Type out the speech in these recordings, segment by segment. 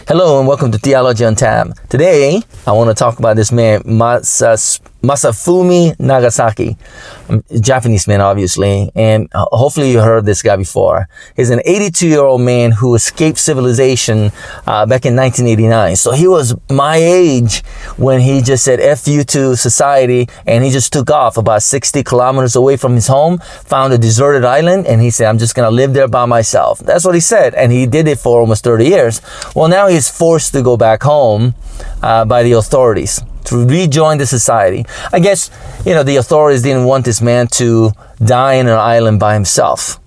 Hello and welcome to Theology on Tap. Today, I want to talk about this man, Masafumi Nagasaki. A Japanese man, obviously, and hopefully you heard this guy before. He's an 82-year-old man who escaped civilization back in 1989. So he was my age when he just said F you to society, and he just took off about 60 kilometers away from his home, found a deserted island, and he said, I'm just going to live there by myself. That's what he said, and he did it for almost 30 years. Well, now he's forced to go back home by the authorities to rejoin the society. I guess, the authorities didn't want this man to die in an island by himself.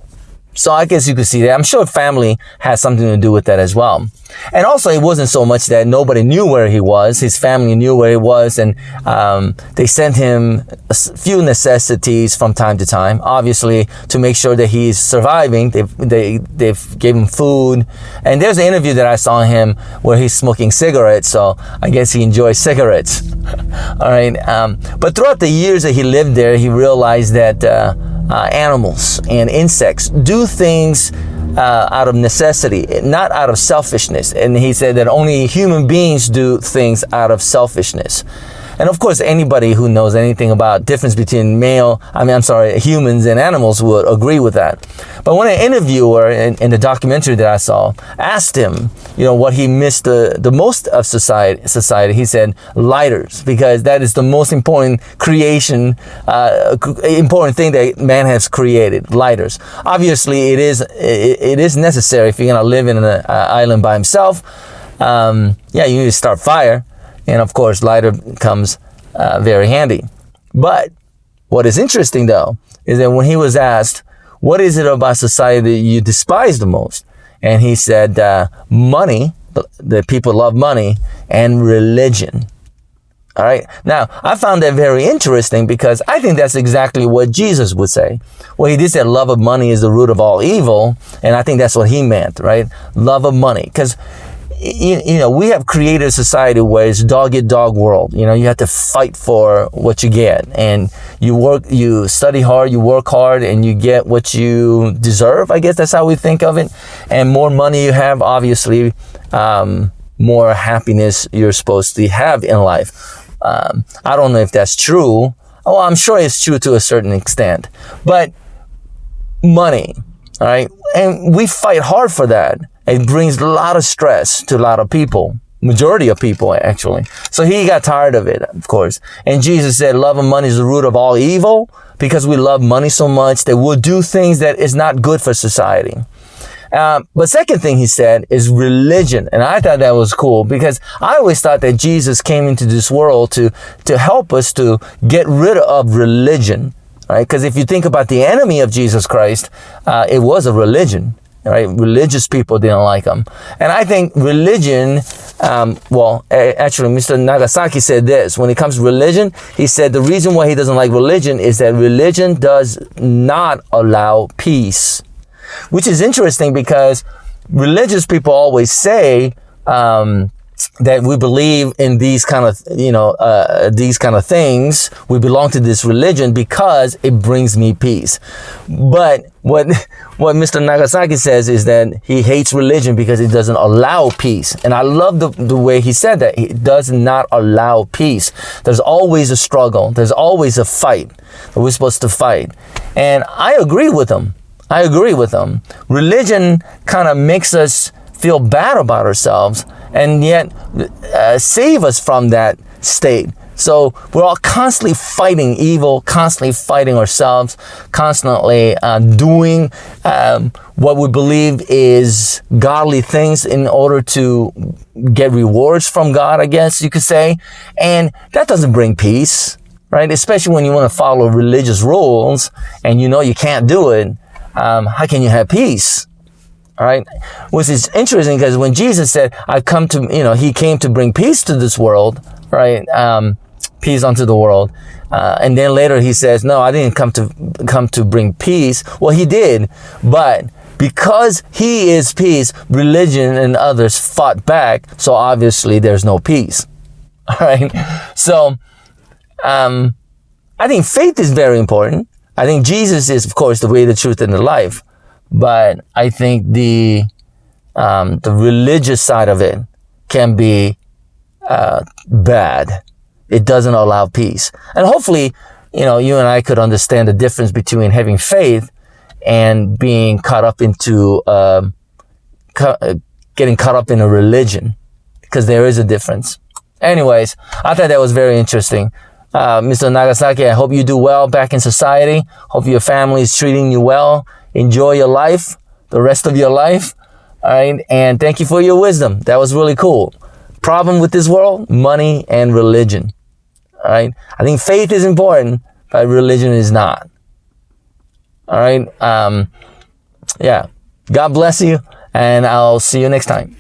So I guess you could see that. I'm sure family has something to do with that as well. And also, it wasn't so much that nobody knew where he was. His family knew where he was, and they sent him a few necessities from time to time, obviously, to make sure that he's surviving. They've gave him food. And there's an interview that I saw him where he's smoking cigarettes, so I guess he enjoys cigarettes. All right. But throughout the years that he lived there, he realized that animals and insects do things out of necessity, not out of selfishness. And he said that only human beings do things out of selfishness. And of course, anybody who knows anything about difference between humans and animals would agree with that. But when an interviewer in the documentary that I saw asked him, what he missed the most of society, he said lighters, because that is the most important creation, important thing that man has created, lighters. Obviously, it is necessary if you're going to live in an island by himself. You need to start fire. And of course, lighter comes very handy. But what is interesting, though, is that when he was asked, what is it about society that you despise the most? And he said, money, that people love money, and religion. All right. Now, I found that very interesting because I think that's exactly what Jesus would say. Well, he did say love of money is the root of all evil. And I think that's what he meant, right? Love of money. Because we have created a society where it's dog-eat-dog world. You have to fight for what you get, and you study hard, you work hard, and you get what you deserve. I guess that's how we think of it. And more money you have, obviously, more happiness you're supposed to have in life. I don't know if that's true. Oh, I'm sure it's true to a certain extent. But money, all right? And we fight hard for that. It brings a lot of stress to a lot of people, majority of people, actually. So he got tired of it, of course. And Jesus said, love of money is the root of all evil, because we love money so much that we'll do things that is not good for society. But second thing he said is religion. And I thought that was cool, because I always thought that Jesus came into this world to help us to get rid of religion, right? Because if you think about the enemy of Jesus Christ, it was a religion. Right? Religious people didn't like him. And I think religion, actually, Mr. Nagasaki said this. When it comes to religion, he said the reason why he doesn't like religion is that religion does not allow peace. Which is interesting, because religious people always say that we believe in these kind of things. We belong to this religion because it brings me peace. But what Mr. Nagasaki says is that he hates religion because it doesn't allow peace. And I love the way he said that. It does not allow peace. There's always a struggle. There's always a fight that we're supposed to fight. And I agree with him. Religion kind of makes us feel bad about ourselves, and yet save us from that state. So we're all constantly fighting evil, constantly fighting ourselves, constantly doing what we believe is godly things in order to get rewards from God, I guess you could say. And that doesn't bring peace, right? Especially when you want to follow religious rules and you can't do it. How can you have peace? All right. Which is interesting, because when Jesus said, he came to bring peace to this world, right? Peace unto the world. And then later he says, no, I didn't come to bring peace. Well, he did. But because he is peace, religion and others fought back. So obviously there's no peace. All right. So, I think faith is very important. I think Jesus is, of course, the way, the truth, and the life. But I think the religious side of it can be bad. It doesn't allow peace. And hopefully, you and I could understand the difference between having faith and being caught up into, getting caught up in a religion, because there is a difference. Anyways, I thought that was very interesting. Mr. Nagasaki, I hope you do well back in society. Hope your family is treating you well. Enjoy your life, the rest of your life. All right. And thank you for your wisdom. That was really cool. Problem with this world, money and religion. All right. I think faith is important, but religion is not. All right. Yeah. God bless you, and I'll see you next time.